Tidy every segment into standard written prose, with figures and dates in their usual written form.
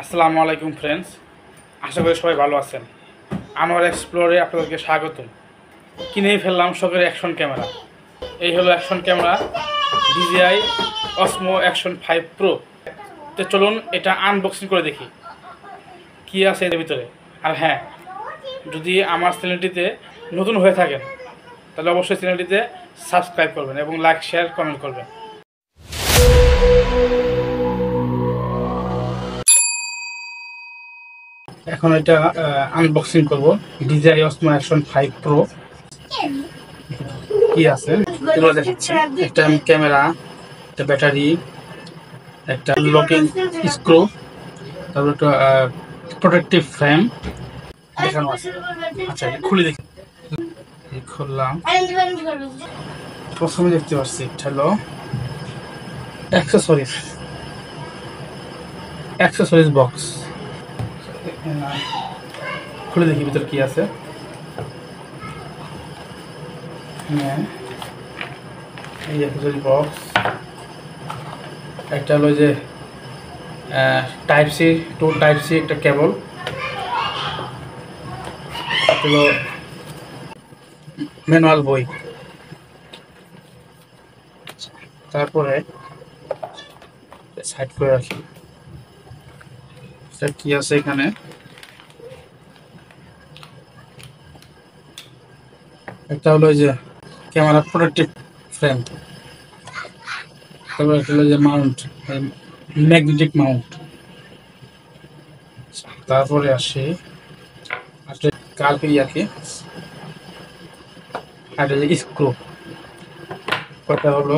আসসালামু আলাইকুম ফ্রেন্ডস, আশা করি সবাই ভালো আছেন। আনোয়ার এক্সপ্লোরে আপনাদেরকে স্বাগতম। কিনেই ফেললাম শখের অ্যাকশন ক্যামেরা। এই হলো action camera DJI Osmo Action 5 Pro। তো চলুন এটা আনবক্সিং করে দেখি কী আছে এর ভিতরে। আর হ্যাঁ, যদি আমার চ্যানেলটিতে নতুন হয়ে থাকেন তাহলে অবশ্যই চ্যানেলটিতে সাবস্ক্রাইব করবেন এবং লাইক শেয়ার কমেন্ট করবেন। এখন এটা আনবক্সিং করব DJI Osmo Action 5 Pro। কি আছে এগুলো দেখাচ্ছি। একটা ক্যামেরা, একটা ব্যাটারি, একটা লকিং স্ক্রু, তারপর একটা প্রোটেক্টিভ ফ্রেম দেখানো আছে। আচ্ছা, খুলে দেখি। খুললাম, প্রথমে দেখতে পাচ্ছি এটা হলো অ্যাক্সেসরিজ বক্স। খুলে দেখি ভিতরে কি আছে। এই অ্যাক্সেসরিজ বক্স, একটা হলো যে type C to type C একটা কেবল, হলো ম্যানুয়াল বই। তারপরে সাইড করে রাখি। কি আছে এখানে? একটা হলো যে ক্যামেরা প্রোটেক্টিভ ফ্রেম, তারপর একটা হলো যে মাউন্ট, ম্যাগনেটিক মাউন্ট। তারপরে আসি একটা কালকে ইয়াকে একটা যে স্ক্রু, কটা হলো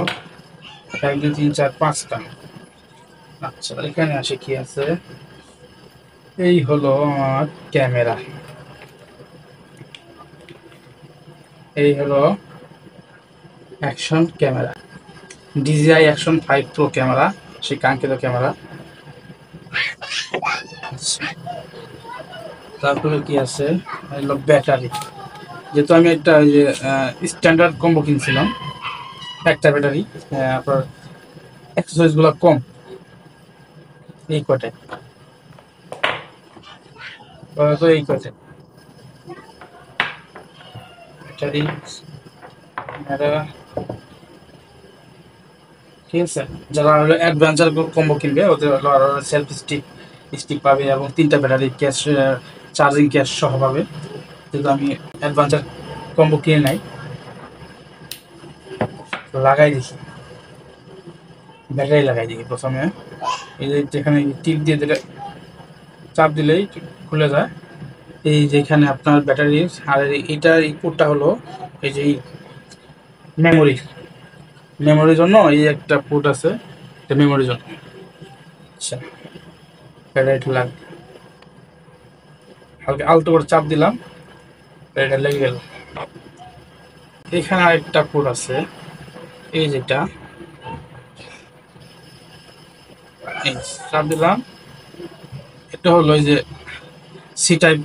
1 2 3 4 5টা। আচ্ছা, এখানে আসে কি আছে। এই হলো আমার ক্যামেরা, এই হলো action camera, DJI Action 5 Pro camera, সেই কাঙ্ক্ষিত ক্যামেরা। তারপরে কি আছে, হলো ব্যাটারি। যেহেতু আমি একটা যে স্ট্যান্ডার্ড কম্বো কিনছিলাম, একটা ব্যাটারি, আপনার অ্যাক্সেসরিজগুলো কম, এই কটায় তো এই কটায় ব্যাটারি ক্যামেরা। ঠিক আছে, যারা হলো অ্যাডভেঞ্চার কম্বো কিনবে ওদের হলো আরো সেলফ স্টিক পাবে এবং 3টা ব্যাটারি ক্যাশ, চার্জিং ক্যাশ সহ পাবে। যেহেতু আমি অ্যাডভেঞ্চার কম্বো কিনে নাই, লাগাই দেখি, ব্যাটারি লাগাই দেখি প্রথমে। এই যে যেখানে টিপ দিয়ে দিলে, চাপ দিলেই খুলে যায়। এই যেখানে আপনার ব্যাটারির, আর এইটা এই পোর্টটা হলো এই যে মেমোরির জন্য এই একটা পোর্ট আছে, এটা মেমোরির জন্য। আচ্ছা, ব্যাটারিটা লাগবে, হালকা আলতো করে চাপ দিলাম, ব্যাটারিটা লেগে গেল। এখানে আরেকটা পোর্ট আছে, এই যেটা, এই চাপ দিলাম, এটা হলো এই যে সি টাইপ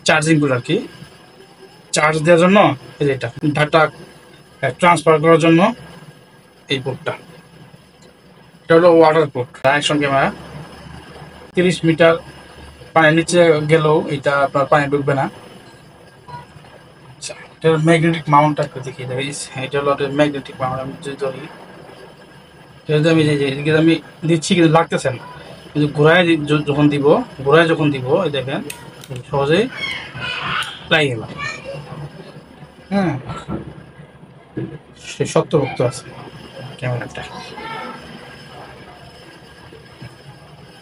চার্জিং পোর্ট আর কি, চার্জ দেওয়ার জন্য। এই যে এটা ডাটা ট্রান্সফার করার জন্য এই পোর্টটা। এটা হলো water port. Action camera 30 metre পানির নিচে গেলেও এটা আপনার পানি ঢুকবে না। আচ্ছা, এটার ম্যাগনেটিক মাউন্টটা একটু দেখিয়ে দেয়। এটা হলো ম্যাগনেটিক মাউন্ট। আমি যদি ধরি, যেহেতু আমি এদিকে আমি দিচ্ছি কিন্তু লাগতেছে না, কিন্তু ঘোড়ায় যখন দিব এই দেখেন সহজেই লাগে গেল। হ্যাঁ, সে শক্তভক্ত আছে ক্যামেরাটা।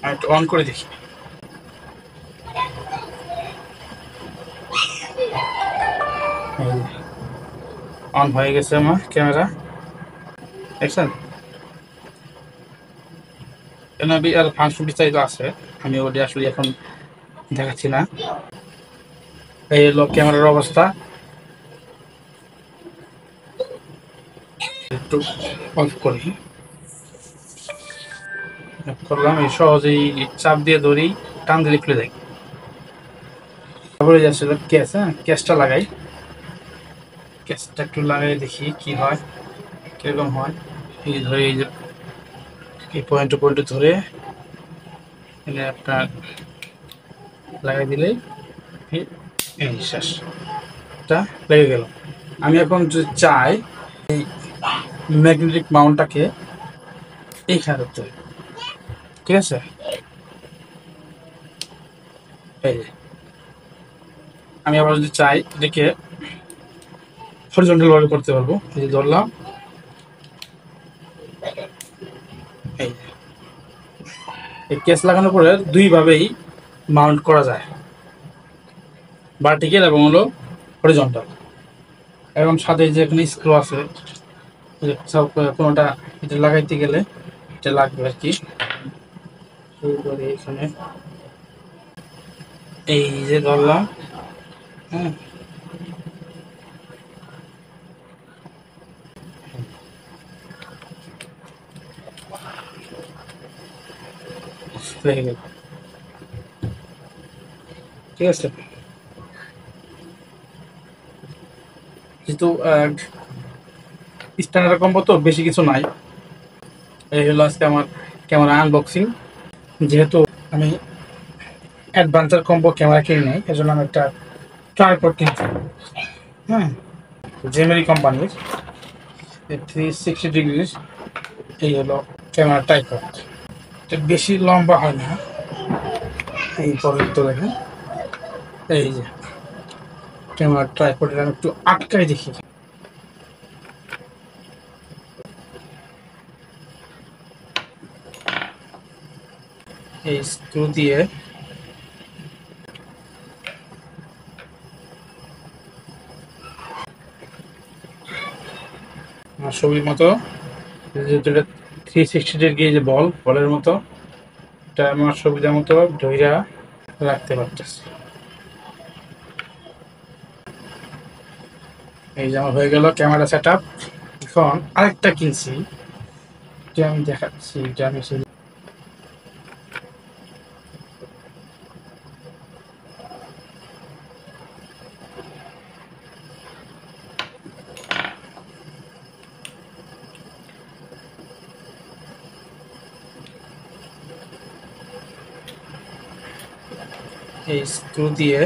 আমি একটু অন করে দেখি। অন হয়ে গেছে আমার ক্যামেরা, দেখছেন? আর ফাংশন বিস্তারিত আছে, আমি ওটি আসলে এখন দেখাচ্ছি না। এই হলো ক্যামেরার অবস্থা। একটু অফ করি, করলাম। এই সহজেই চাপ দিয়ে ধরি, টান দিলে খুলে যায়। তারপরে যাচ্ছিল ক্যাশ। হ্যাঁ, ক্যাশটা লাগাই, ক্যাশটা একটু লাগাই দেখি কি হয়, কিরকম হয়। এই ধরে, এই যে এই পয়েন্টে ধরে এখানে আপনার লাগাই দিলেই এই শেষ, এটা লেগে গেল। আমি এখন যদি চাই এই ম্যাগনেটিক মাউন্টটাকে এইখানে ধরতে, ঠিক আছে, এই যে আমি আবার যদি চাই এটাকে হরিজন্টাল ভাবে করতে পারবো। এই যে ধরলাম, এই এই কেস লাগানোর পরে দুই ভাবেই মাউন্ট করা যায়, ভার্টিক্যাল এবং হলো হরিজন্টাল। এবং সাথে যে এখানে স্ক্রু আছে, সব কোনোটা এটা লাগাইতে গেলে এটা লাগবে আর কি। এখানে এই যে ধরলাম, হ্যাঁ, লেগে গেল, ঠিক আছে। যেহেতু স্ট্যান্ডার্ড কম্বো তো বেশি কিছু নাই। এই হলো আজকে আমার ক্যামেরা আনবক্সিং। যেহেতু আমি অ্যাডভান্সার কম্বো ক্যামেরা কিনি নাই, এজন্য আমি একটা ট্রাইপড কিনছি, হ্যাঁ, জেমেরি কোম্পানির 360 ডিগ্রি। এই হলো ক্যামেরা ট্রাইপড, এটা বেশি লম্বা হয় না। এই পর্যন্ত দেখেন, এই যে ক্যামেরা ট্রাইপডের আমি একটু আটকাই দেখি। এই স্ক্রু দিয়ে আমার ছবির মতো, যেহেতু এটা 360 ডিগ্রি যে বলের মতো, এটা আমার সুবিধা মতো ধইরা রাখতে পারতেছি। এই যে আমার হয়ে গেল ক্যামেরা সেট আপ। এখন আরেকটা কিনছি, যে আমি দেখাচ্ছি, এটা আমি এই স্ক্রু দিয়ে